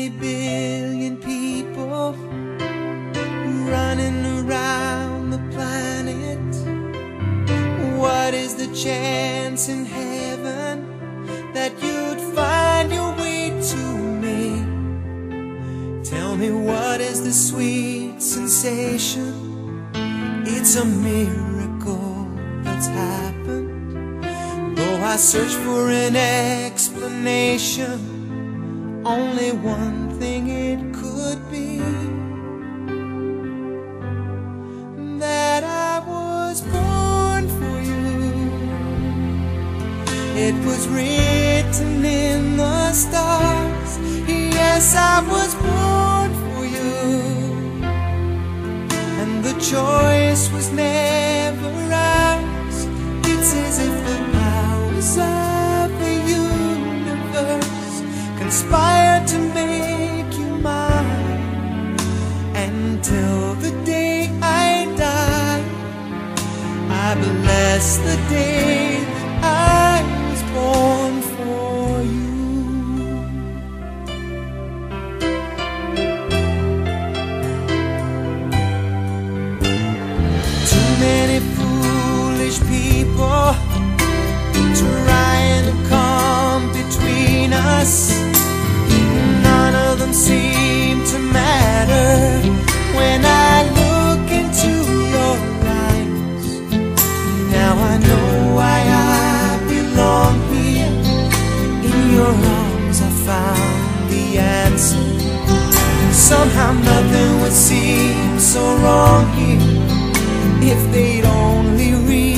many billion people running around the planet. What is the chance in heaven that you'd find your way to me? Tell me, what is the sweet sensation? It's a miracle that's happened. Though I search for an explanation, only one thing it could be: that I was born for you. It was written in the stars. Yes, I was born for you, and the choice was never ours. It's as if the powers of the universe conspired to make you mine. And till the day I die, I bless the day that I was born for you. Too many foolish people trying to come between us. None of them seem to matter when I look into your eyes. Now I know why I belong here. In your arms I found the answer. Somehow nothing would seem so wrong here if they'd only read